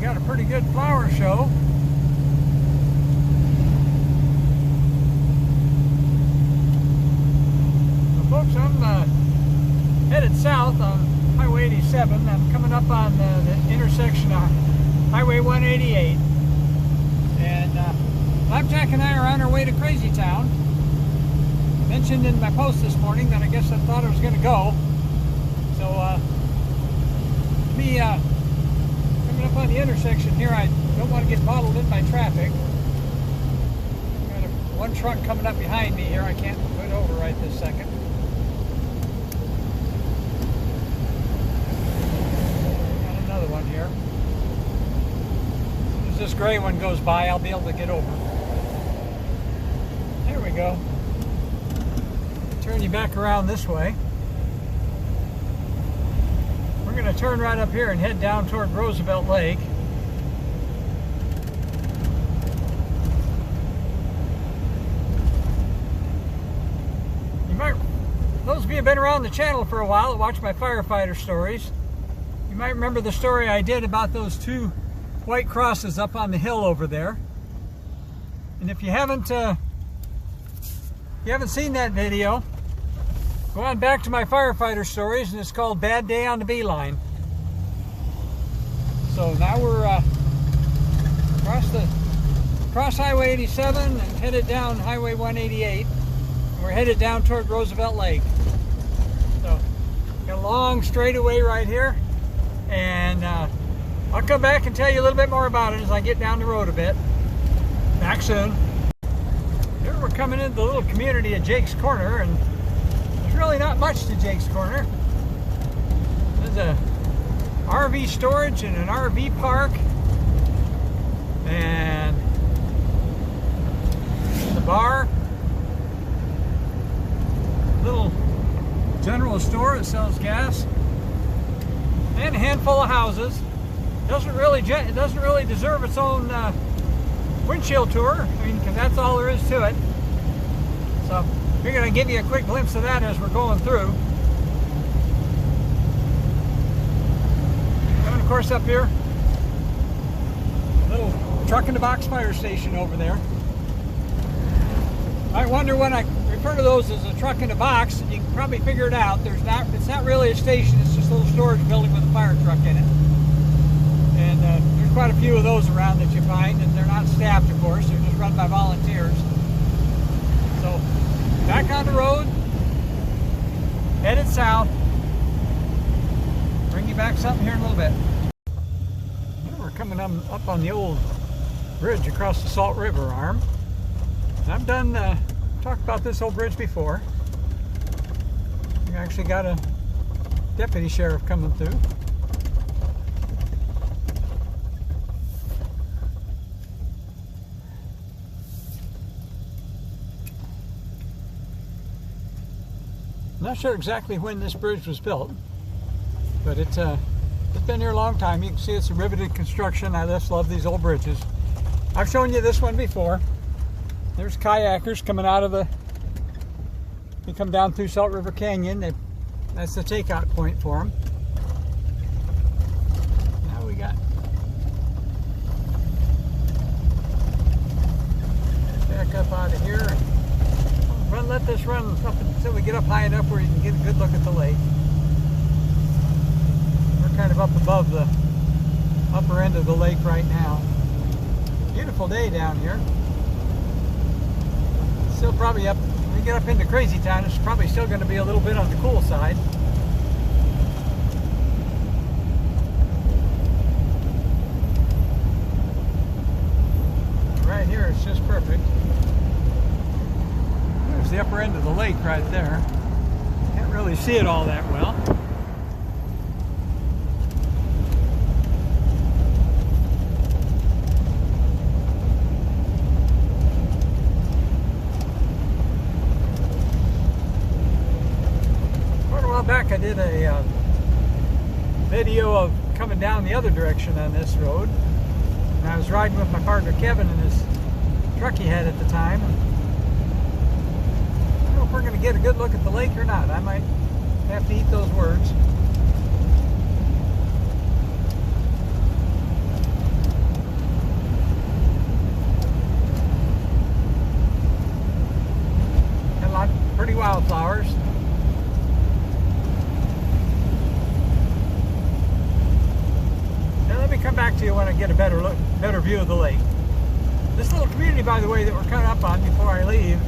got a pretty good flower show. Well, folks, I'm headed south on Highway 87. I'm coming up on the intersection of Highway 188. And Blackjack and I are on our way to Crazytown. I mentioned in my post this morning that I guess I thought I was going to go. So, me coming up on the intersection here, I don't want to get bottled in by traffic. Got one truck coming up behind me here. I can't put over right this second. Got another one here. As soon as this gray one goes by, I'll be able to get over. There we go. Turn you back around this way. We're going to turn right up here and head down toward Roosevelt Lake. You might, those of you who have been around the channel for a while that watch my firefighter stories, you might remember the story I did about those two white crosses up on the hill over there. And if you haven't seen that video, go on back to my firefighter stories, and it's called Bad Day on the Beeline. So now we're across Highway 87 and headed down Highway 188. And we're headed down toward Roosevelt Lake. So got a long straightaway right here, and I'll come back and tell you a little bit more about it as I get down the road a bit. Back soon. Here we're coming into the little community of Jake's Corner, and really not much to Jake's Corner. There's a RV storage and an RV park, and the bar, little general store that sells gas, and a handful of houses. It doesn't really deserve its own windshield tour. I mean, because that's all there is to it. So we're going to give you a quick glimpse of that as we're going through. And of course up here, a little truck in the box fire station over there. I wonder when I refer to those as a truck in a box, you can probably figure it out. It's not really a station, it's just a little storage building with a fire truck in it. And there's quite a few of those around that you find, and they're not staffed, of course, they're just run by volunteers. So back on the road, headed south. Bring you back something here in a little bit. We're coming up on the old bridge across the Salt River arm. And I've talked about this old bridge before. We actually got a deputy sheriff coming through. Not sure exactly when this bridge was built, but it's been here a long time. You can see it's a riveted construction. I just love these old bridges. I've shown you this one before. There's kayakers coming out of they come down through Salt River Canyon. That's the takeout point for them. Now we got back up out of here. Let this run up until we get up high enough where you can get a good look at the lake. We're kind of up above the upper end of the lake right now. Beautiful day down here. Still probably up, when we get up into Crazytown, it's probably still going to be a little bit on the cool side. Right here it's just perfect. The upper end of the lake right there. Can't really see it all that well. Quite a while back I did a video of coming down the other direction on this road. And I was riding with my partner Kevin in his truck he had at the time. If we're going to get a good look at the lake or not. I might have to eat those words. come back to you when I get a better view of the lake. This little community, by the way, that we're coming up on before I leave,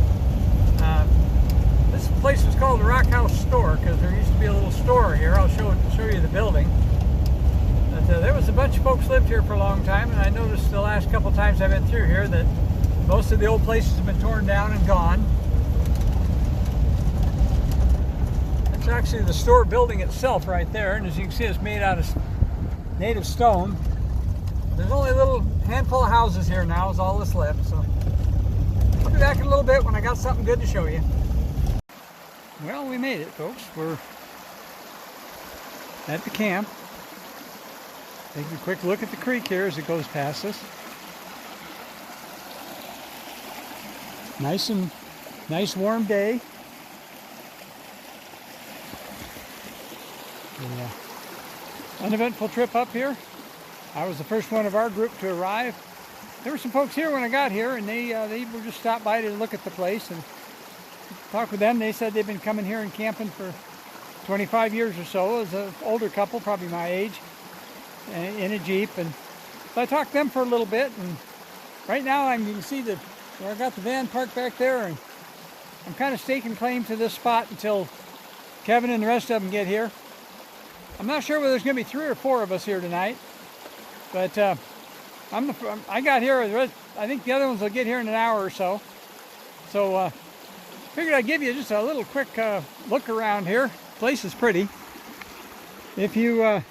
this place is called the Rock House Store because there used to be a little store here. I'll show you the building. But there was a bunch of folks lived here for a long time, and I noticed the last couple times I've been through here that most of the old places have been torn down and gone. That's actually the store building itself right there, and as you can see, it's made out of native stone. There's only a little handful of houses here now is all that's left, so I'll be back in a little bit when I got something good to show you. Well, we made it, folks. We're at the camp. Take a quick look at the creek here as it goes past us. Nice warm day. Yeah. Uneventful trip up here. I was the first one of our group to arrive. There were some folks here when I got here, and they were just stopped by to look at the place and talk with them. They said they've been coming here and camping for 25 years or so. It was an older couple, probably my age, in a Jeep. And so I talked to them for a little bit, and right now you can see where I got the van parked back there, and I'm kind of staking claim to this spot until Kevin and the rest of them get here. I'm not sure whether there's going to be 3 or 4 of us here tonight, but I got here. I think the other ones will get here in an hour or so. So figured I'd give you just a little quick look around here. The place is pretty. If you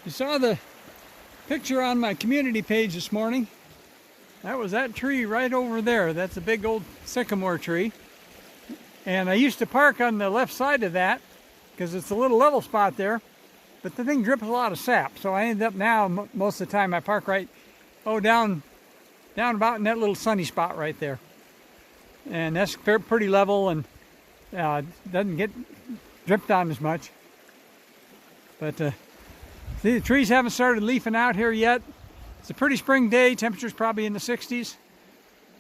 saw the picture on my community page this morning, that was that tree right over there. That's a big old sycamore tree. And I used to park on the left side of that because it's a little level spot there. But the thing drips a lot of sap. So I end up now, most of the time, I park right, down about in that little sunny spot right there. And that's pretty level and doesn't get dripped on as much. But see, the trees haven't started leafing out here yet. It's a pretty spring day. Temperature's probably in the 60s.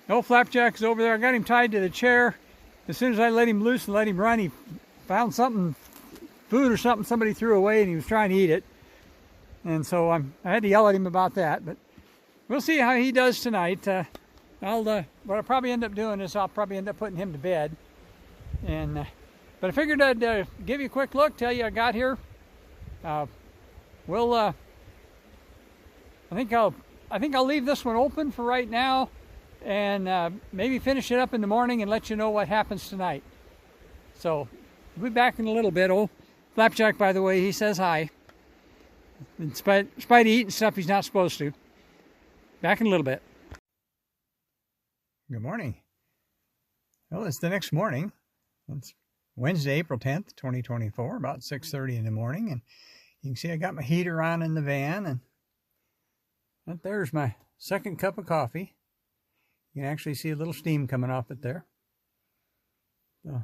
Old Flapjack is over there. I got him tied to the chair. As soon as I let him loose and let him run, he found something, food or something somebody threw away, and he was trying to eat it. And so I had to yell at him about that. But we'll see how he does tonight. What I'll probably end up doing is I'll probably end up putting him to bed. And but I figured I'd give you a quick look, tell you I got here. I think I'll leave this one open for right now, and maybe finish it up in the morning and let you know what happens tonight. So we'll be back in a little bit. Old Flapjack, by the way, he says hi. In spite of eating stuff he's not supposed to. Back in a little bit. Good morning. Well, it's the next morning. It's Wednesday, April 10th, 2024, about 6:30 in the morning, and you can see I got my heater on in the van, and there's my second cup of coffee. You can actually see a little steam coming off it there. So,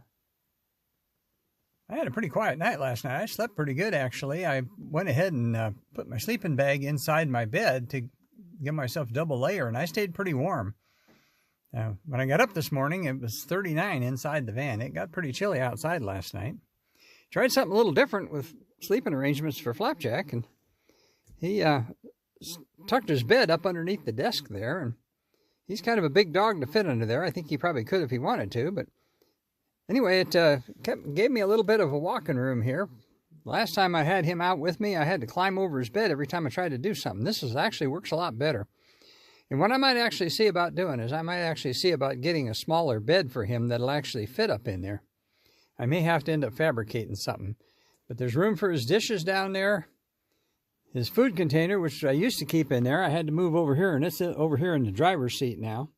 I had a pretty quiet night last night. I slept pretty good, actually. I went ahead and put my sleeping bag inside my bed to give myself a double layer, and I stayed pretty warm. When I got up this morning, it was 39 inside the van. It got pretty chilly outside last night. Tried something a little different with sleeping arrangements for Flapjack, and he tucked his bed up underneath the desk there, and he's kind of a big dog to fit under there. I think he probably could if he wanted to, but anyway, it gave me a little bit of a walking room here. Last time I had him out with me, I had to climb over his bed every time I tried to do something. This actually works a lot better. And what I might actually see about doing is I might actually see about getting a smaller bed for him that'll actually fit up in there. I may have to end up fabricating something. But there's room for his dishes down there. His food container, which I used to keep in there, I had to move over here, and it's over here in the driver's seat now.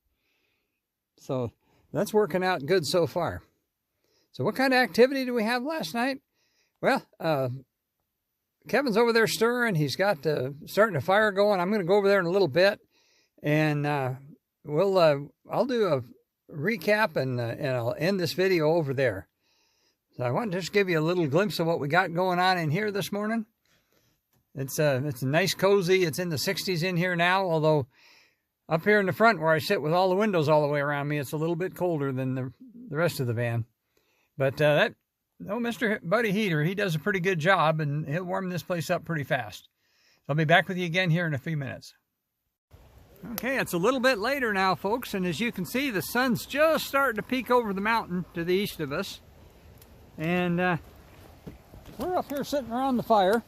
So that's working out good so far. So what kind of activity do we have last night? Well, Kevin's over there stirring. He's got starting a fire going. I'm going to go over there in a little bit. And I'll do a recap and I'll end this video over there. So I want to just give you a little glimpse of what we got going on in here this morning. It's a nice cozy. It's in the 60s in here now, although up here in the front where I sit with all the windows all the way around me, it's a little bit colder than the rest of the van. But Mr. Buddy Heater, he does a pretty good job, and he'll warm this place up pretty fast. I'll be back with you again here in a few minutes. Okay, it's a little bit later now, folks, and as you can see, the sun's just starting to peek over the mountain to the east of us. And we're up here sitting around the fire.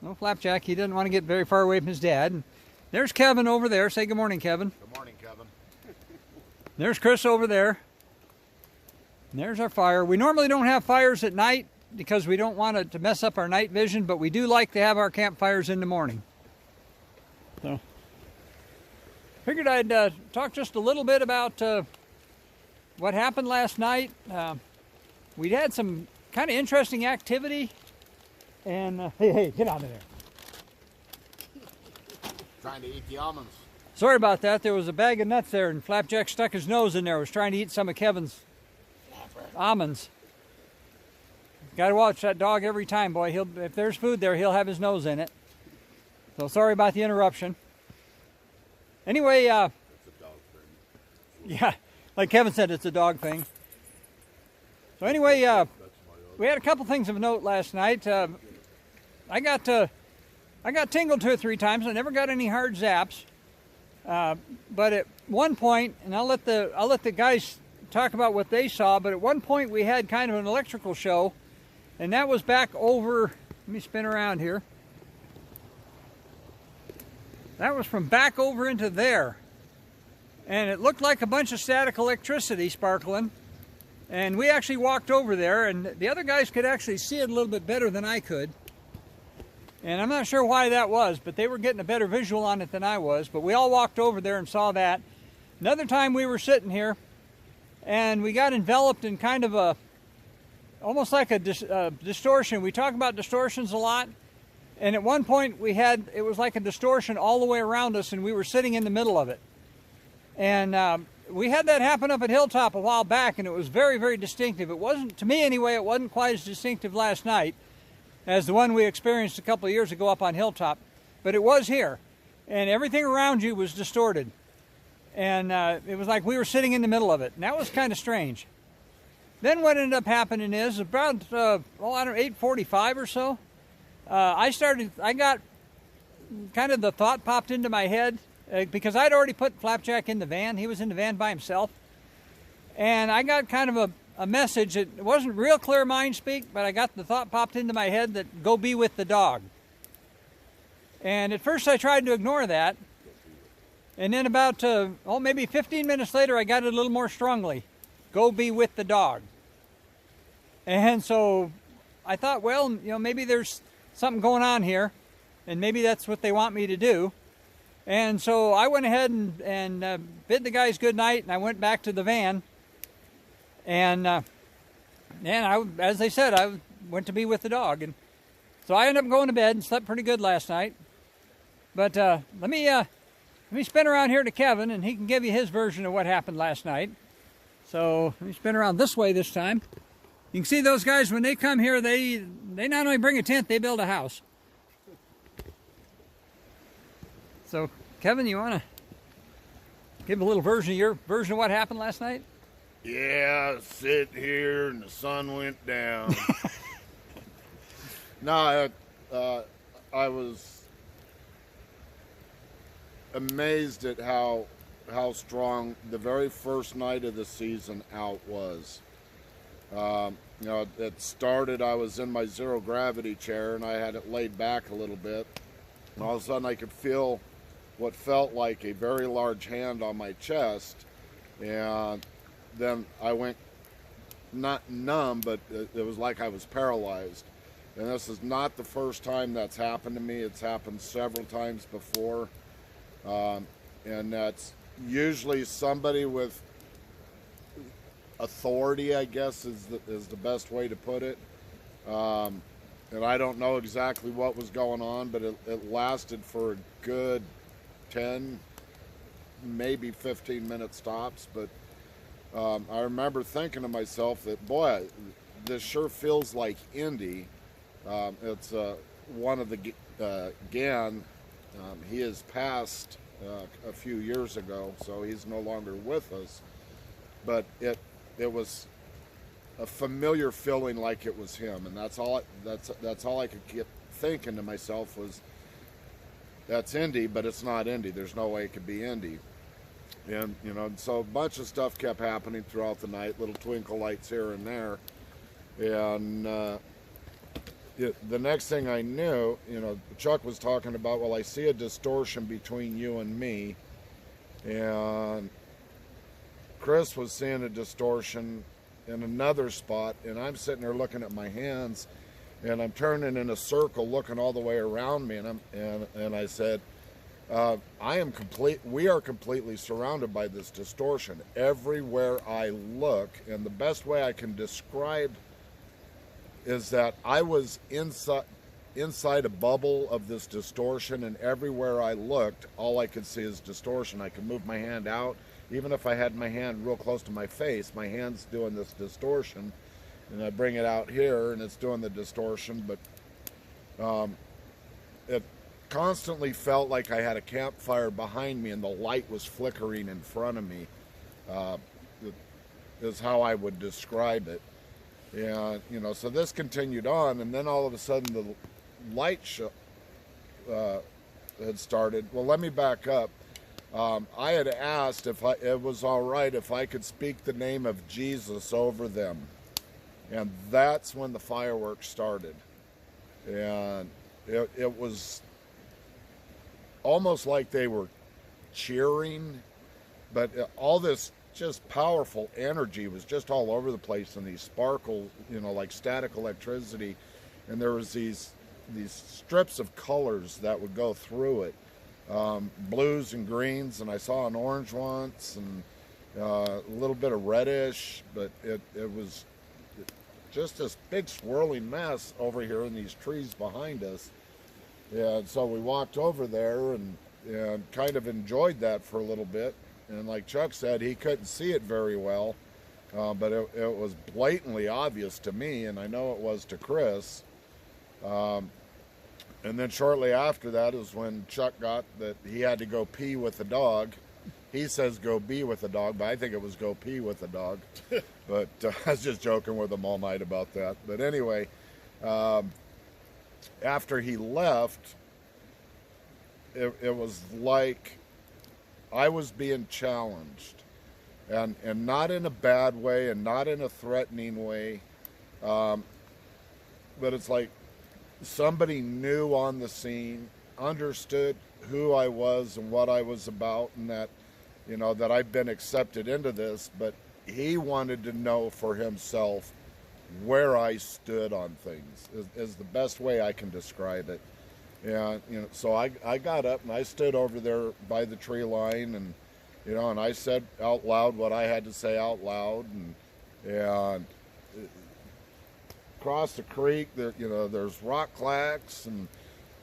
No Flapjack, he didn't want to get very far away from his dad. And there's Kevin over there. Say good morning, Kevin. Good morning, Kevin. There's Chris over there. And there's our fire. We normally don't have fires at night because we don't want it to mess up our night vision, but we do like to have our campfires in the morning. So, figured I'd talk just a little bit about what happened last night. We had some kind of interesting activity. And, hey, get out of there. Trying to eat the almonds. Sorry about that. There was a bag of nuts there, and Flapjack stuck his nose in there. Was trying to eat some of Kevin's almonds. Got to watch that dog every time, boy. If there's food there, he'll have his nose in it. So sorry about the interruption. Anyway, it's a dog thing. Yeah, like Kevin said, it's a dog thing. So anyway, we had a couple things of note last night. I got tingled 2 or 3 times. I never got any hard zaps. But at one point, and I'll let the guys talk about what they saw. But at one point, we had kind of an electrical show, and that was back over. Let me spin around here. That was from back over into there. And it looked like a bunch of static electricity sparkling. And we actually walked over there, and the other guys could actually see it a little bit better than I could. And I'm not sure why that was, but they were getting a better visual on it than I was. But we all walked over there and saw that. Another time we were sitting here, and we got enveloped in kind of almost like a distortion. We talk about distortions a lot. And at one point it was like a distortion all the way around us, and we were sitting in the middle of it. And we had that happen up at Hilltop a while back, and it was very, very distinctive. It wasn't, to me anyway, it wasn't quite as distinctive last night as the one we experienced a couple of years ago up on Hilltop. But it was here, and everything around you was distorted. And it was like we were sitting in the middle of it, and that was kind of strange. Then what ended up happening is about, 8:45 or so, I got kind of the thought popped into my head because I'd already put Flapjack in the van. He was in the van by himself. And I got kind of a message. It wasn't real clear mind speak, but I got the thought popped into my head that go be with the dog. And at first I tried to ignore that. And then about, maybe 15 minutes later, I got it a little more strongly. Go be with the dog. And so I thought, well, maybe there's something going on here, and maybe that's what they want me to do. And so I went ahead and bid the guys good night, and I went back to the van. And as they said, I went to be with the dog. And so I ended up going to bed and slept pretty good last night. But let me spin around here to Kevin, and he can give you his version of what happened last night. So let me spin around this way this time. You can see those guys, when they come here, they not only bring a tent, they build a house. So, Kevin, you want to give a little version of your version of what happened last night? Yeah, I sit here and the sun went down. No, I was amazed at how strong the very first night of the season out was. It started, I was in my zero gravity chair and I had it laid back a little bit. And all of a sudden I could feel what felt like a very large hand on my chest. And then I went not numb, but it was like I was paralyzed. And this is not the first time that's happened to me. It's happened several times before. And that's usually somebody with authority, I guess, is the best way to put it. And I don't know exactly what was going on, but it lasted for a good 10, maybe 15-minute stops. But I remember thinking to myself that, boy, this sure feels like Indy. It's one of the GAN. He has passed a few years ago, so he's no longer with us. But it was a familiar feeling like it was him, and that's all I could get thinking to myself was, that's Indy, but it's not Indy. There's no way it could be Indy. And, you know, so a bunch of stuff kept happening throughout the night, little twinkle lights here and there. And the next thing I knew, you know, Chuck was talking about, well, I see a distortion between you and me. And Chris was seeing a distortion in another spot. And I'm sitting there looking at my hands, and I'm turning in a circle looking all the way around me. And I said, we are completely surrounded by this distortion everywhere I look. And the best way I can describe is that I was inside a bubble of this distortion, and everywhere I looked, all I could see is distortion. I could move my hand out. Even if I had my hand real close to my face, my hand's doing this distortion. And I bring it out here, and it's doing the distortion. But it constantly felt like I had a campfire behind me, and the light was flickering in front of me. Is how I would describe it. And, you know, so this continued on, and then all of a sudden the light had started. Well, let me back up. I had asked if it was all right if I could speak the name of Jesus over them. And that's when the fireworks started. And it was almost like they were cheering, but all this just powerful energy was just all over the place, and these sparkles, you know, like static electricity. And there was these strips of colors that would go through it, blues and greens, and I saw an orange once, and a little bit of reddish, but it was just this big swirling mess over here in these trees behind us. And so we walked over there and kind of enjoyed that for a little bit. And like Chuck said, he couldn't see it very well, but it was blatantly obvious to me, and I know it was to Chris. And then shortly after that is when Chuck got that he had to go pee with the dog. He says go be with the dog, but I think it was go pee with the dog. But I was just joking with him all night about that. But anyway, after he left, it was like I was being challenged, and not in a bad way and not in a threatening way, but it's like somebody new on the scene understood who I was and what I was about, and that, you know, that I've been accepted into this, but he wanted to know for himself where I stood on things, is the best way I can describe it. And, you know, so I got up and I stood over there by the tree line, and, you know, and I said out loud what I had to say out loud, and across the creek, there, you know, there's rock clacks and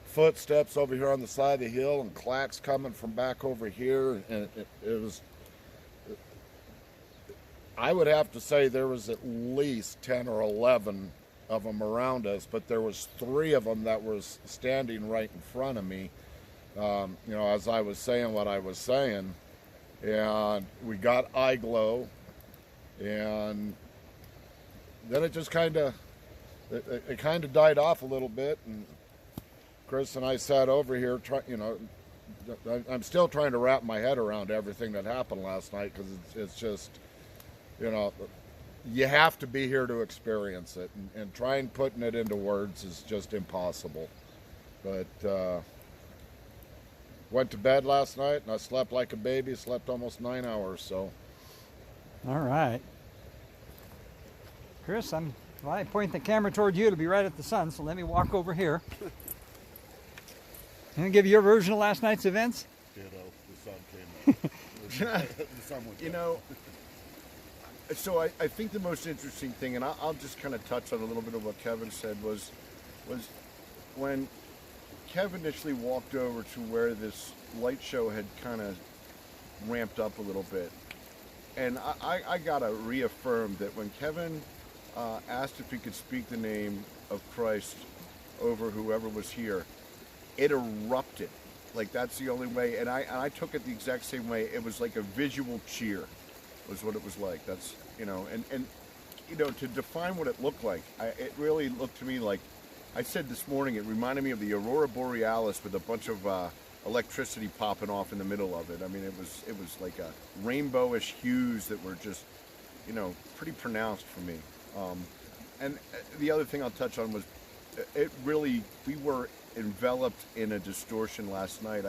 footsteps over here on the side of the hill, and clacks coming from back over here, and it was, I would have to say there was at least 10 or 11 of them around us, but there was 3 of them that were standing right in front of me, you know, as I was saying what I was saying. And we got eye glow, and then it just kind of died off a little bit, and Chris and I sat over here, you know, I'm still trying to wrap my head around everything that happened last night, because it's just, you know, you have to be here to experience it, and trying putting it into words is just impossible. But went to bed last night, and I slept like a baby, slept almost 9 hours, so. All right. Chris, if I point the camera toward you, it'll be right at the sun, so let me walk over here. Can I give you your version of last night's events? Ditto. The sun came up. The sun went You know, so I think the most interesting thing, and I'll just kind of touch on a little bit of what Kevin said, was when Kevin initially walked over to where this light show had kind of ramped up a little bit. And I got to reaffirm that when Kevin asked if he could speak the name of Christ over whoever was here, it erupted. Like, that's the only way. And I took it the exact same way. It was like a visual cheer was what it was like. That's, you know, and you know, to define what it looked like, it really looked to me like I said this morning it reminded me of the Aurora Borealis with a bunch of electricity popping off in the middle of it. I mean, it was like a rainbowish hues that were just, you know, pretty pronounced for me. And the other thing I'll touch on was we were enveloped in a distortion last night.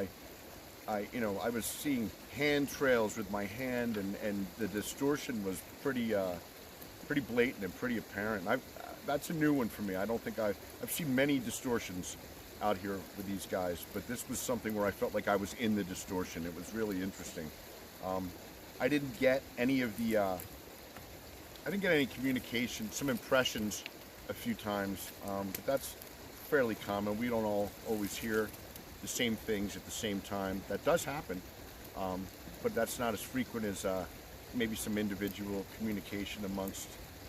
I was seeing hand trails with my hand, and the distortion was pretty blatant and pretty apparent. That's a new one for me. I don't think I've seen many distortions out here with these guys, but this was something where I felt like I was in the distortion. It was really interesting. I didn't get any of the, I didn't get any communication, some impressions a few times, but that's fairly common. We don't all always hear the same things at the same time. That does happen, but that's not as frequent as maybe some individual communication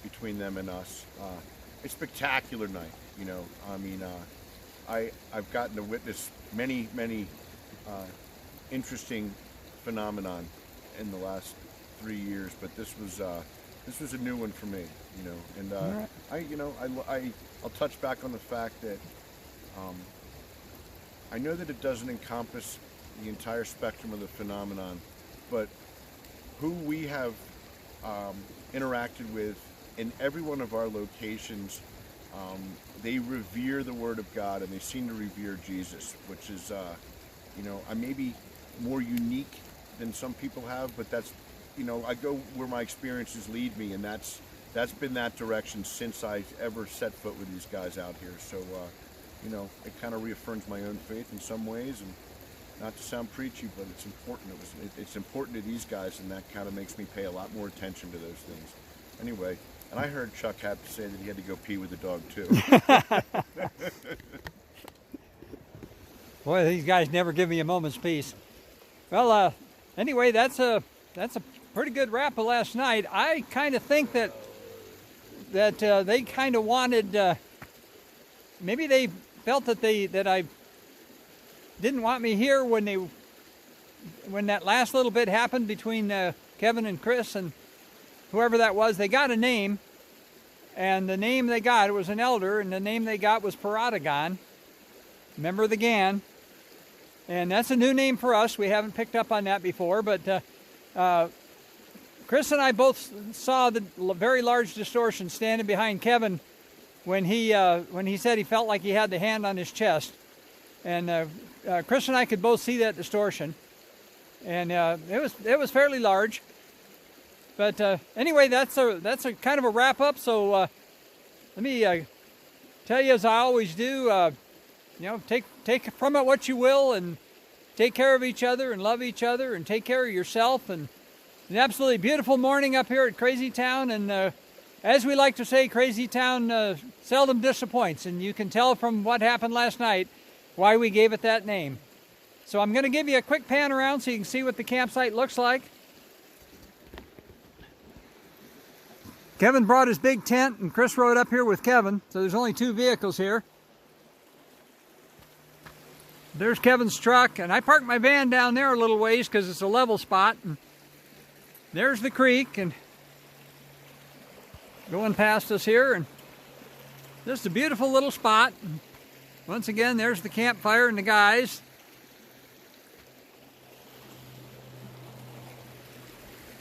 between them and us. It's a spectacular night, you know. I mean, I've gotten to witness many interesting phenomenon in the last 3 years, but this was a new one for me, you know. And I'll touch back on the fact that I know that it doesn't encompass the entire spectrum of the phenomenon, but who we have interacted with in every one of our locations, they revere the Word of God, and they seem to revere Jesus, which is, you know, I may be more unique than some people have, but that's, you know, I go where my experiences lead me, and that's been that direction since I ever set foot with these guys out here. So, you know, it kind of reaffirms my own faith in some ways, and not to sound preachy, but it's important. It's important to these guys, and that kind of makes me pay a lot more attention to those things. Anyway, and I heard Chuck have to say that he had to go pee with the dog too. Boy, these guys never give me a moment's peace. Well, anyway, that's a pretty good wrap of last night. I kind of think that they kind of wanted, maybe they felt that I didn't want me here when that last little bit happened between Kevin and Chris and whoever that was. They got a name, and the name they got, it was an elder, and the name they got was Paradagon, member of the GAN. And that's a new name for us. We haven't picked up on that before, but Chris and I both saw the very large distortion standing behind Kevin when he said he felt like he had the hand on his chest. And Chris and I could both see that distortion, and it was fairly large. But anyway, that's a kind of a wrap up. So let me tell you, as I always do, you know, take from it what you will, and take care of each other and love each other and take care of yourself. And an absolutely beautiful morning up here at Crazytown, and as we like to say, Crazytown seldom disappoints, and you can tell from what happened last night why we gave it that name. So I'm going to give you a quick pan around so you can see what the campsite looks like. Kevin brought his big tent, and Chris rode up here with Kevin, so there's only 2 vehicles here. There's Kevin's truck, and I parked my van down there a little ways because it's a level spot. And there's the creek, and going past us here, and just a beautiful little spot. And once again, there's the campfire and the guys.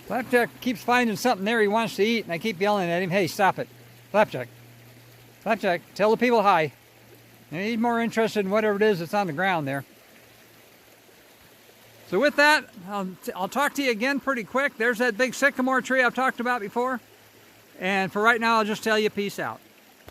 Flapjack keeps finding something there he wants to eat, and I keep yelling at him, "Hey, stop it. Flapjack. Flapjack, tell the people hi." And he's more interested in whatever it is that's on the ground there. So with that, I'll talk to you again pretty quick. There's that big sycamore tree I've talked about before. And for right now, I'll just tell you peace out.